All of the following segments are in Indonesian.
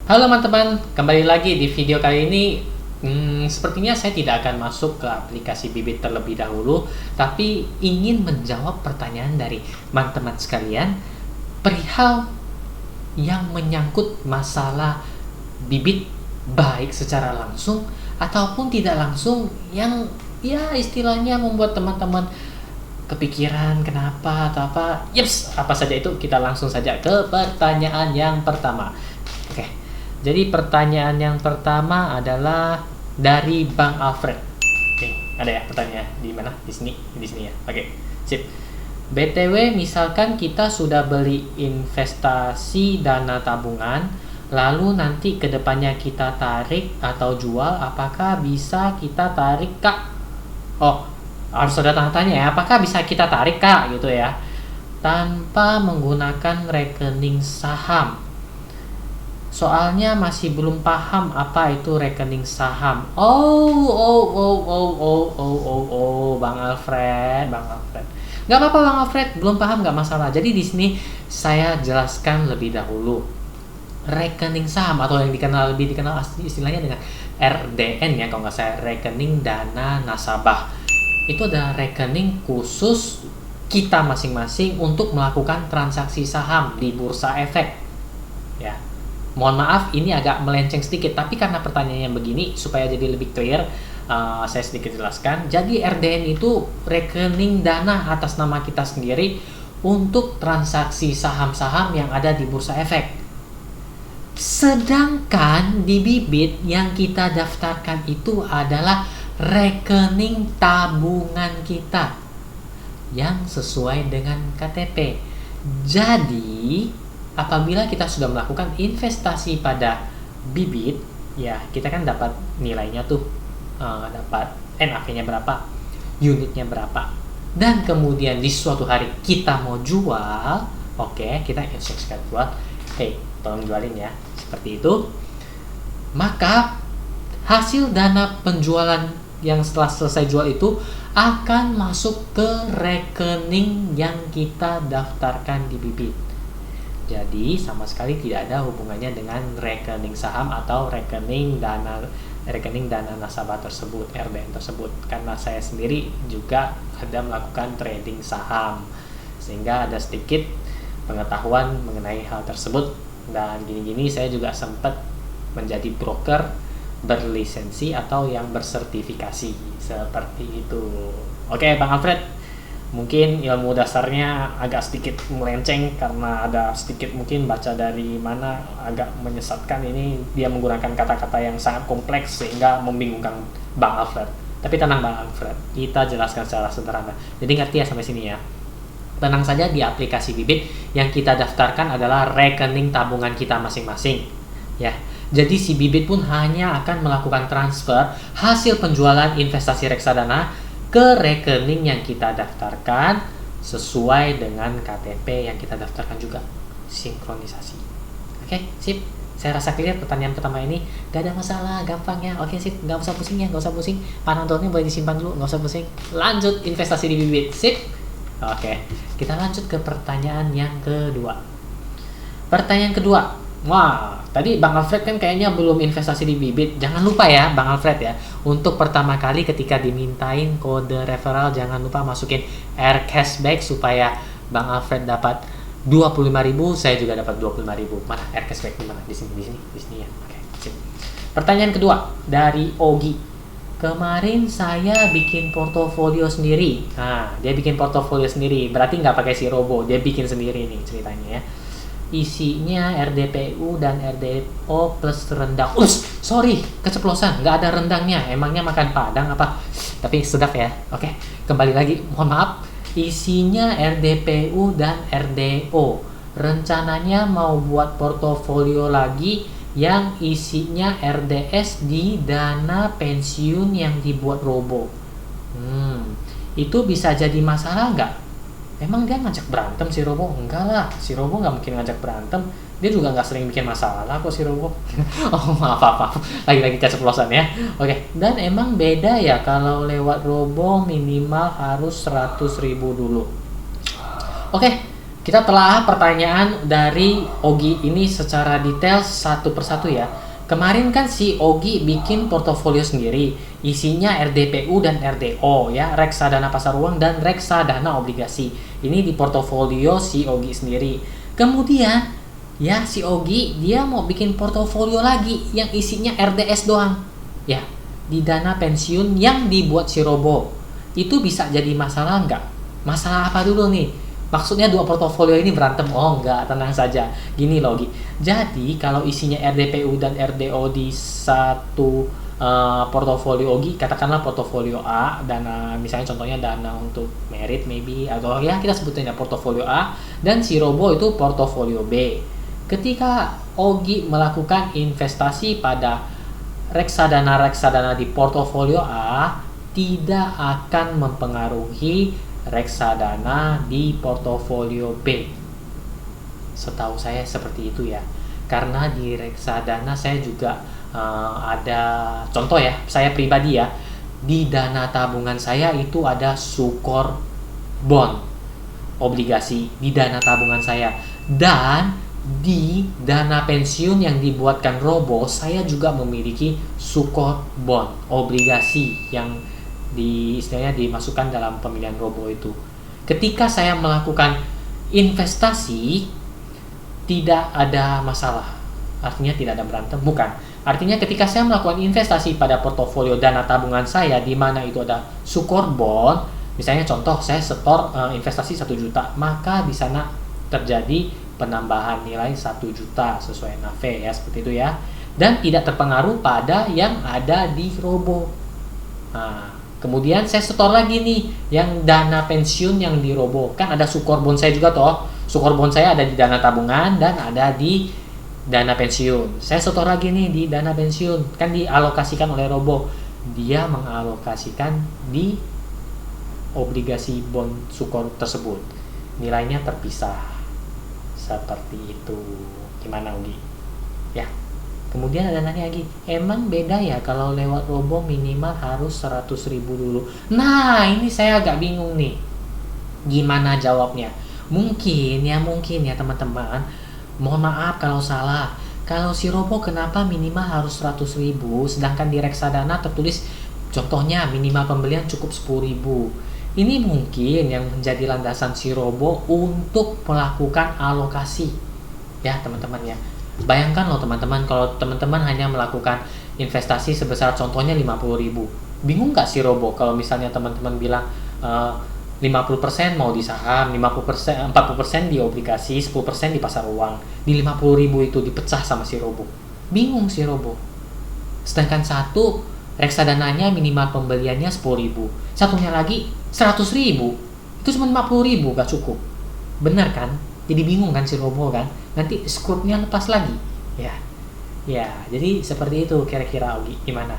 Halo teman-teman, kembali lagi di video kali ini. Sepertinya saya tidak akan masuk ke aplikasi Bibit terlebih dahulu, tapi ingin menjawab pertanyaan dari teman-teman sekalian perihal yang menyangkut masalah Bibit, baik secara langsung ataupun tidak langsung, yang ya istilahnya membuat teman-teman kepikiran kenapa atau apa. Yeps, apa saja itu, kita langsung saja ke pertanyaan yang pertama. Oke, jadi pertanyaan yang pertama adalah dari Bang Alfred. Oke, ada ya pertanyaan di mana? Di sini ya. Oke, sip. BTW, misalkan kita sudah beli investasi dana tabungan, lalu nanti kedepannya kita tarik atau jual, apakah bisa kita tarik, Kak? Oh, harus ada tanda tanya ya, apakah bisa kita tarik, Kak, gitu ya, tanpa menggunakan rekening saham? Soalnya masih belum paham apa itu rekening saham. Bang Alfred. Nggak apa-apa Bang Alfred, belum paham nggak masalah. Jadi di sini saya jelaskan lebih dahulu. Rekening saham atau yang lebih dikenal istilahnya dengan RDN ya, kalau nggak saya, rekening dana nasabah. Itu adalah rekening khusus kita masing-masing untuk melakukan transaksi saham di bursa efek. Ya, mohon maaf ini agak melenceng sedikit, tapi karena pertanyaannya begini, supaya jadi lebih clear, saya sedikit jelaskan. Jadi RDN itu rekening dana atas nama kita sendiri untuk transaksi saham-saham yang ada di bursa efek. Sedangkan di Bibit yang kita daftarkan itu adalah rekening tabungan kita yang sesuai dengan KTP. Jadi apabila kita sudah melakukan investasi pada Bibit, ya kita kan dapat nilainya tuh, dapat NAV-nya berapa, unitnya berapa, dan kemudian di suatu hari kita mau jual, oke, kita instruksikan jual, hey tolong jualin ya, seperti itu. Maka hasil dana penjualan yang setelah selesai jual itu akan masuk ke rekening yang kita daftarkan di Bibit. Jadi sama sekali tidak ada hubungannya dengan rekening saham atau rekening dana nasabah tersebut, RDN tersebut. Karena saya sendiri juga ada melakukan trading saham, sehingga ada sedikit pengetahuan mengenai hal tersebut. Dan gini-gini saya juga sempat menjadi broker berlisensi atau yang bersertifikasi, seperti itu. Oke Bang Alfred, mungkin ilmu dasarnya agak sedikit melenceng karena ada sedikit mungkin baca dari mana agak menyesatkan. Ini dia menggunakan kata-kata yang sangat kompleks sehingga membingungkan Bang Alfred. Tapi tenang Bang Alfred, kita jelaskan secara sederhana. Jadi ngerti ya sampai sini ya. Tenang saja, di aplikasi Bibit yang kita daftarkan adalah rekening tabungan kita masing-masing. Ya, jadi si Bibit pun hanya akan melakukan transfer hasil penjualan investasi reksadana ke rekening yang kita daftarkan sesuai dengan KTP yang kita daftarkan juga. Sinkronisasi. Oke, sip. Saya rasa clear pertanyaan pertama ini. Gak ada masalah, gampang ya. Oke, sip. Gak usah pusing ya, gak usah pusing. Panadolnya boleh disimpan dulu, gak usah pusing. Lanjut investasi di Bibit. Sip. Oke, kita lanjut ke pertanyaan yang kedua. Pertanyaan kedua. Wah, tadi Bang Alfred kan kayaknya belum investasi di Bibit. Jangan lupa ya Bang Alfred ya, untuk pertama kali ketika dimintain kode referral jangan lupa masukin air cashback supaya Bang Alfred dapat 25.000, saya juga dapat 25.000. Mana air cashback, di mana? Di sini ya. Oke, sip. Pertanyaan kedua dari Ogi. Kemarin saya bikin portofolio sendiri. Nah, dia bikin portofolio sendiri, berarti nggak pakai si robo, dia bikin sendiri nih ceritanya ya. Isinya RDPU dan RDO plus rendang. Sorry, keceplosan, nggak ada rendangnya. Emangnya makan Padang apa? Tapi sedap ya. Oke, kembali lagi, mohon maaf. Isinya RDPU dan RDO. Rencananya mau buat portofolio lagi yang isinya RDS di dana pensiun yang dibuat robo. Itu bisa jadi masalah nggak? Emang dia ngajak berantem si robo? Enggak lah, si robo nggak mungkin ngajak berantem. Dia juga nggak sering bikin masalah kok si robo. Oh maaf, lagi-lagi keceplosan ya. Oke, dan emang beda ya kalau lewat robo minimal harus 100.000 dulu. Oke, Kita telah pertanyaan dari Ogi ini secara detail satu persatu ya. Kemarin kan si Ogi bikin portofolio sendiri, isinya RDPU dan RDO ya, reksadana pasar uang dan reksadana obligasi. Ini di portofolio si Ogi sendiri. Kemudian ya si Ogi dia mau bikin portofolio lagi yang isinya RDS doang. Ya, di dana pensiun yang dibuat si Robo. Itu bisa jadi masalah nggak? Masalah apa dulu nih? Maksudnya dua portofolio ini berantem? Oh enggak, tenang saja. Gini loh, jadi kalau isinya RDPU dan RDO di satu portofolio Ogi, katakanlah portofolio A, dana misalnya contohnya dana untuk merit maybe, atau ya kita sebutnya portofolio A, dan si Robo itu portofolio B. Ketika Ogi melakukan investasi pada reksadana di portofolio A, tidak akan mempengaruhi reksadana di portofolio B. Setahu saya seperti itu ya. Karena di reksadana saya juga ada contoh ya, saya pribadi ya. Di dana tabungan saya itu ada Sukor bond obligasi di dana tabungan saya, dan di dana pensiun yang dibuatkan Robo saya juga memiliki Sukor bond obligasi yang istilahnya dimasukkan dalam pemilihan Robo itu. Ketika saya melakukan investasi tidak ada masalah, artinya tidak ada berantem, bukan. Artinya ketika saya melakukan investasi pada portofolio dana tabungan saya di mana itu ada Sukor bond, misalnya contoh saya setor investasi 1 juta, maka di sana terjadi penambahan nilai 1 juta sesuai NAVE ya, seperti itu ya, dan tidak terpengaruh pada yang ada di Robo. Nah, kemudian saya setor lagi nih yang dana pensiun yang di Robo, kan ada Sukor bond saya juga toh. Sukor bond saya ada di dana tabungan dan ada di dana pensiun. Saya setor lagi nih di dana pensiun, kan dialokasikan oleh Robo. Dia mengalokasikan di obligasi bond Sukor tersebut. Nilainya terpisah. Seperti itu. Gimana Ugi? Ya. Kemudian ada nanya lagi, emang beda ya kalau lewat Robo minimal harus 100.000 dulu? Nah, ini saya agak bingung nih. Gimana jawabnya? Mungkin ya teman-teman. Mohon maaf kalau salah. Kalau si Robo kenapa minimal harus 100.000, sedangkan di reksadana tertulis contohnya minimal pembelian cukup 10.000. Ini mungkin yang menjadi landasan si Robo untuk melakukan alokasi. Ya, teman-teman ya. Bayangkan loh teman-teman, kalau teman-teman hanya melakukan investasi sebesar contohnya 50.000. Bingung nggak si Robo kalau misalnya teman-teman bilang 50% mau di saham, 40% di obligasi, 10% di pasar uang. Di 50.000 itu dipecah sama si Robo. Bingung si Robo. Sedangkan satu reksadananya minimal pembeliannya 10.000. Satunya lagi 100.000. Itu cuma 50.000, gak cukup. Benar kan? Jadi bingung kan si Robo kan? Nanti skrupnya lepas lagi. Ya, jadi seperti itu kira-kira Ogi. Gimana?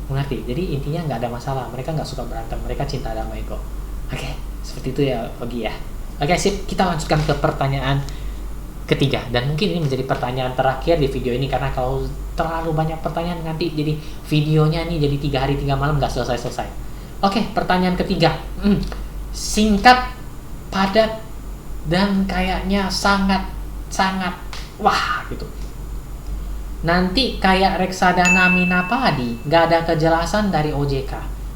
Mengerti? Jadi intinya nggak ada masalah. Mereka nggak suka berantem. Mereka cinta damai kok. Oke, seperti itu ya Ogi ya. Oke, sip. Kita lanjutkan ke pertanyaan ketiga. Dan mungkin ini menjadi pertanyaan terakhir di video ini. Karena kalau terlalu banyak pertanyaan nanti jadi videonya nih jadi 3 hari 3 malam nggak selesai-selesai. Oke, pertanyaan ketiga. Singkat, padat, dan kayaknya sangat wah gitu. Nanti kayak reksadana Minapadi nggak ada kejelasan dari OJK.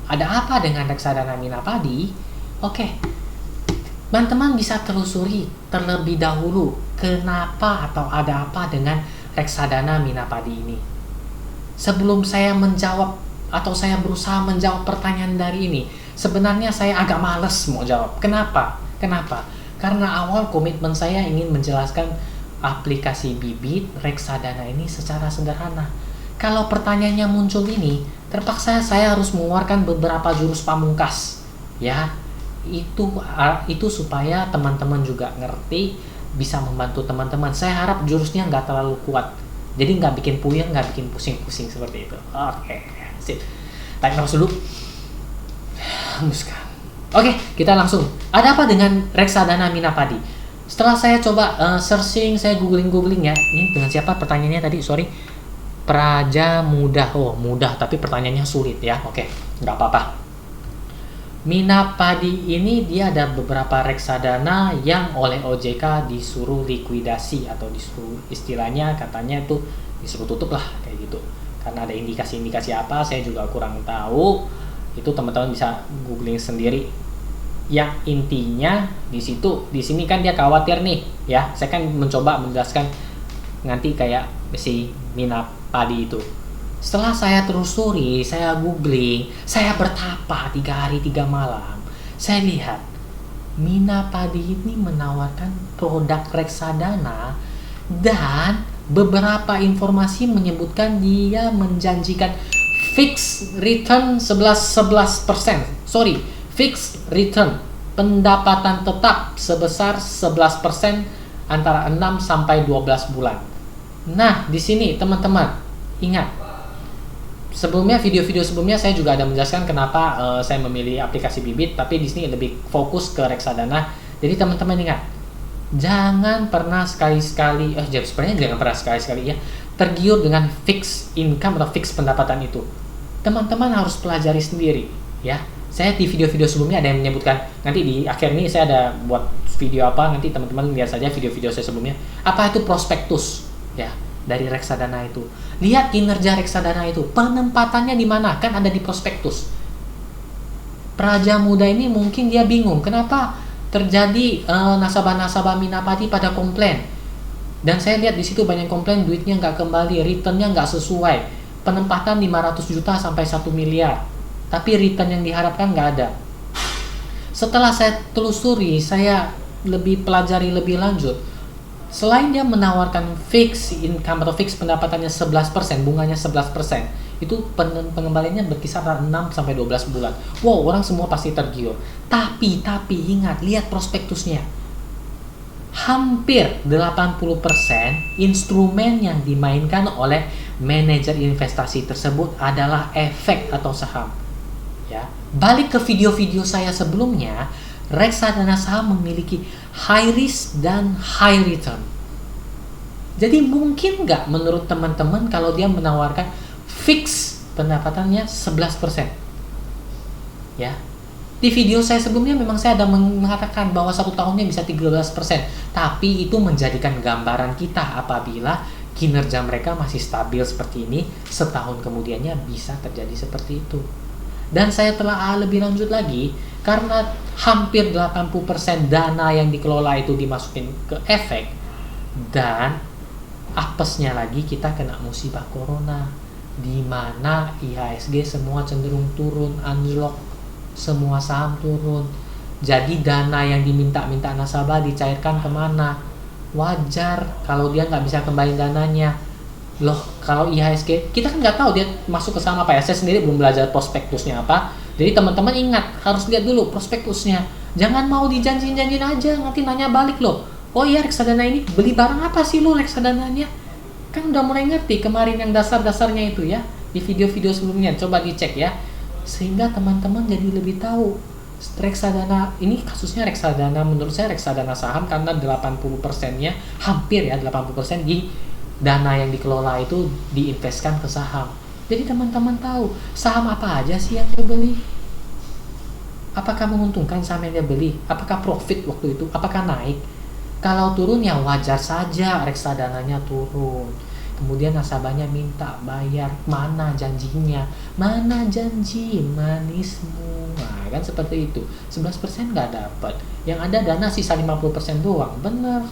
Ada apa dengan reksadana Minapadi? Oke, teman-teman bisa telusuri terlebih dahulu kenapa atau ada apa dengan reksadana Minapadi ini. Sebelum saya menjawab atau saya berusaha menjawab pertanyaan dari ini, sebenarnya saya agak males mau jawab. Kenapa? Karena awal komitmen saya ingin menjelaskan aplikasi bibit reksadana ini secara sederhana. Kalau pertanyaannya muncul ini, terpaksa saya harus mengeluarkan beberapa jurus pamungkas. Ya, itu supaya teman-teman juga ngerti, bisa membantu teman-teman. Saya harap jurusnya nggak terlalu kuat. Jadi nggak bikin puyeng, nggak bikin pusing-pusing seperti itu. Oke, sip. Tarik nafas dulu. Hembuskan. Oke, kita langsung. Ada apa dengan reksadana Minapadi? Setelah saya coba searching, saya googling ya. Ini dengan siapa pertanyaannya tadi? Sorry. Praja Mudah. Oh, mudah tapi pertanyaannya sulit ya. Oke, nggak apa-apa. Mina Padi ini dia ada beberapa reksadana yang oleh OJK disuruh likuidasi atau disuruh, istilahnya katanya tuh disuruh tutup lah kayak gitu. Karena ada indikasi-indikasi apa saya juga kurang tahu. Itu teman-teman bisa googling sendiri. Yang intinya di sini kan dia khawatir nih ya. Saya kan mencoba menjelaskan nanti kayak si Mina Padi itu. Setelah saya telusuri, saya googling, saya bertapa 3 hari 3 malam. Saya lihat Mina Padi ini menawarkan produk reksadana dan beberapa informasi menyebutkan dia menjanjikan fixed return 11%. Fixed return, pendapatan tetap sebesar 11% antara 6 sampai 12 bulan. Nah, di sini teman-teman ingat, sebelumnya video-video sebelumnya saya juga ada menjelaskan kenapa saya memilih aplikasi Bibit, tapi di sini lebih fokus ke reksadana. Jadi teman-teman ingat, jangan pernah sekali-sekali sebenarnya jangan pernah sekali-sekali ya tergiur dengan fixed income atau fixed pendapatan itu. Teman-teman harus pelajari sendiri ya. Saya di video-video sebelumnya ada yang menyebutkan, nanti di akhir ini saya ada buat video apa, nanti teman-teman lihat saja video-video saya sebelumnya. Apa itu prospektus ya dari reksadana itu. Lihat kinerja reksadana itu, penempatannya di mana? Kan ada di prospektus. Praja muda ini mungkin dia bingung, kenapa terjadi nasabah-nasabah Mina Padi pada komplain. Dan saya lihat di situ banyak komplain, duitnya nggak kembali, returnnya nggak sesuai. Penempatan 500 juta sampai 1 miliar. Tapi return yang diharapkan nggak ada. Setelah saya telusuri, saya lebih pelajari lebih lanjut. Selain dia menawarkan fixed income atau fixed pendapatannya 11%, bunganya 11%, itu pengembaliannya berkisar 6 sampai 12 bulan. Wow, orang semua pasti tergiur. Tapi ingat, lihat prospektusnya. Hampir 80% instrumen yang dimainkan oleh manajer investasi tersebut adalah efek atau saham. Ya, balik ke video-video saya sebelumnya, reksadana saham memiliki high risk dan high return. Jadi mungkin nggak menurut teman-teman kalau dia menawarkan fix pendapatannya 11%? Ya, di video saya sebelumnya memang saya ada mengatakan bahwa 1 tahunnya bisa 13%. Tapi itu menjadikan gambaran kita apabila kinerja mereka masih stabil seperti ini, setahun kemudiannya bisa terjadi seperti itu. Dan saya telah lebih lanjut lagi, karena hampir 80% dana yang dikelola itu dimasukin ke efek, dan apesnya lagi kita kena musibah corona, di mana IHSG semua cenderung turun, anjlok, semua saham turun. Jadi dana yang diminta-minta nasabah dicairkan kemana? Wajar kalau dia nggak bisa kembali dananya. Loh, kalau IHSG kita kan nggak tahu dia masuk ke saham apa ya. Saya sendiri belum belajar prospektusnya apa. Jadi teman-teman ingat, harus lihat dulu prospektusnya. Jangan mau dijanjin-janjin aja, nanti nanya balik loh. Oh iya, reksadana ini beli barang apa sih lo reksadananya? Kan udah mulai ngerti kemarin yang dasar-dasarnya itu ya. Di video-video sebelumnya coba dicek ya. Sehingga teman-teman jadi lebih tahu. Reksadana ini kasusnya reksadana, menurut saya reksadana saham karena 80%-nya hampir ya 80% di dana yang dikelola itu diinvestkan ke saham. Jadi teman-teman tahu saham apa aja sih yang dia beli? Apakah menguntungkan saham yang dia beli? Apakah profit waktu itu? Apakah naik? Kalau turun ya wajar saja reksadananya turun. Kemudian nasabahnya minta bayar, mana janjinya? Mana janji manismu? Nah, kan seperti itu. 11% nggak dapat. Yang ada dana sisa 50% doang. Bener.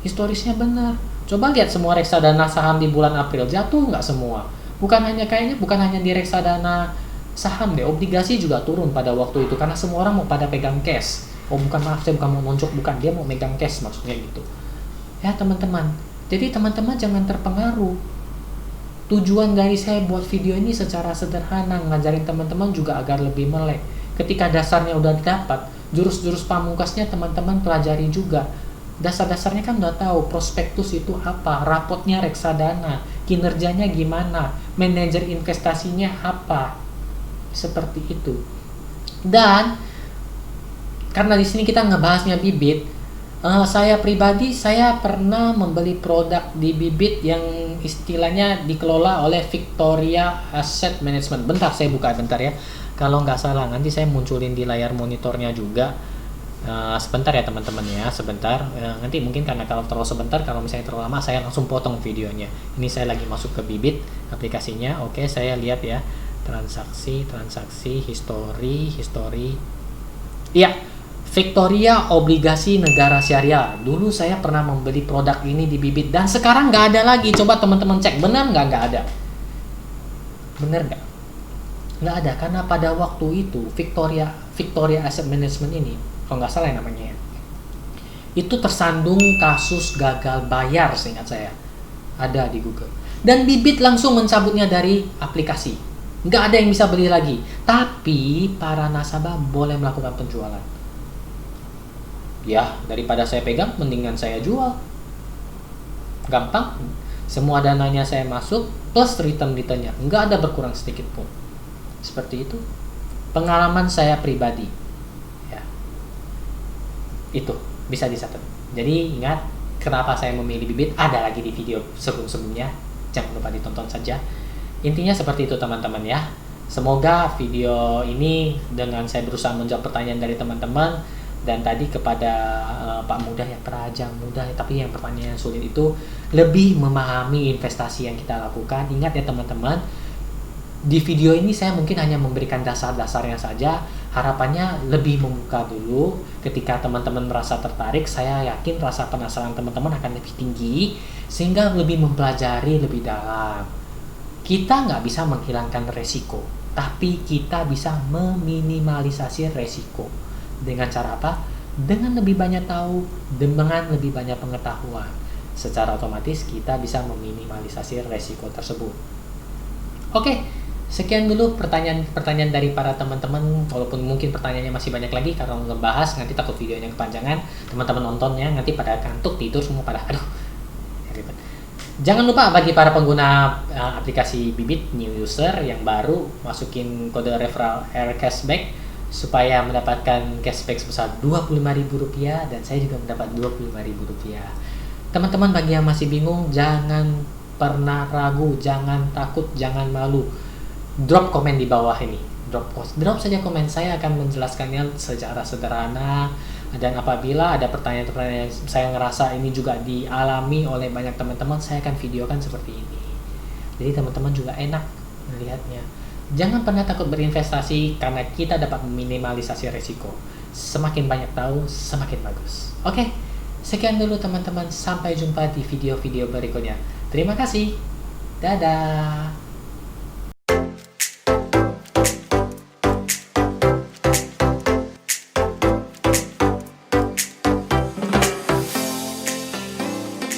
Historisnya bener. Coba lihat semua reksadana saham di bulan April, jatuh nggak semua? Bukan hanya di reksadana saham deh, obligasi juga turun pada waktu itu karena semua orang mau pada pegang cash. Oh bukan, maaf, saya bukan mau nonjok, bukan, dia mau megang cash maksudnya gitu. Ya teman-teman, jadi teman-teman jangan terpengaruh. Tujuan dari saya buat video ini secara sederhana, ngajarin teman-teman juga agar lebih melek. Ketika dasarnya udah didapat, jurus-jurus pamungkasnya teman-teman pelajari juga. Dasar-dasarnya kan udah tahu prospektus itu apa, rapotnya reksadana, kinerjanya gimana, manajer investasinya apa, seperti itu. Dan karena di sini kita ngebahasnya Bibit, saya pribadi saya pernah membeli produk di Bibit yang istilahnya dikelola oleh Victoria Asset Management. Bentar saya buka bentar ya. Kalau nggak salah, nanti saya munculin di layar monitornya juga. Sebentar ya teman-teman ya, sebentar. Nanti mungkin karena kalau terlalu sebentar, kalau misalnya terlalu lama, saya langsung potong videonya. Ini saya lagi masuk ke Bibit aplikasinya. Oke, saya lihat ya, transaksi, history. Iya, Victoria obligasi negara syariah. Dulu saya pernah membeli produk ini di Bibit dan sekarang nggak ada lagi. Coba teman-teman cek, benar nggak ada? Benar nggak? Nggak ada, karena pada waktu itu Victoria Asset Management ini, kalau nggak salah namanya ya, itu tersandung kasus gagal bayar seingat saya, ada di Google, dan Bibit langsung mencabutnya dari aplikasi. Nggak ada yang bisa beli lagi, tapi para nasabah boleh melakukan penjualan. Ya, daripada saya pegang, mendingan saya jual. Gampang, semua dananya saya masuk plus returnnya, nggak ada berkurang sedikit pun. Seperti itu pengalaman saya pribadi ya. Itu bisa dicatat. Jadi ingat kenapa saya memilih Bibit, ada lagi di video sebelumnya, jangan lupa ditonton saja. Intinya seperti itu teman-teman ya. Semoga video ini dengan saya berusaha menjawab pertanyaan dari teman-teman, dan tadi kepada Pak Mudah ya, Praja Mudah, tapi yang pertanyaan sulit itu lebih memahami investasi yang kita lakukan. Ingat ya teman-teman, di video ini saya mungkin hanya memberikan dasar-dasarnya saja, harapannya lebih membuka dulu. Ketika teman-teman merasa tertarik, saya yakin rasa penasaran teman-teman akan lebih tinggi, sehingga lebih mempelajari lebih dalam. Kita nggak bisa menghilangkan resiko, tapi kita bisa meminimalisasi resiko. Dengan cara apa? Dengan lebih banyak tahu, dengan lebih banyak pengetahuan. Secara otomatis kita bisa meminimalisasi resiko tersebut. Oke, sekian dulu pertanyaan dari para teman-teman. Walaupun mungkin pertanyaannya masih banyak lagi, karena ngebahas nanti takut videonya kepanjangan. Teman-teman nontonnya nanti pada kantuk, tidur semua pada aduh. Jangan lupa bagi para pengguna aplikasi Bibit new user yang baru, masukin kode referral air cashback supaya mendapatkan cashback sebesar Rp25.000, dan saya juga mendapat Rp25.000. Teman-teman bagi yang masih bingung, jangan pernah ragu, jangan takut, jangan malu. Drop komen di bawah ini. Drop saja komen, saya akan menjelaskannya secara sederhana. Dan apabila ada pertanyaan-pertanyaan yang saya ngerasa ini juga dialami oleh banyak teman-teman, saya akan videokan seperti ini. Jadi teman-teman juga enak melihatnya. Jangan pernah takut berinvestasi, karena kita dapat meminimalisasi resiko. Semakin banyak tahu, semakin bagus. Oke, sekian dulu teman-teman. Sampai jumpa di video-video berikutnya. Terima kasih. Dadah.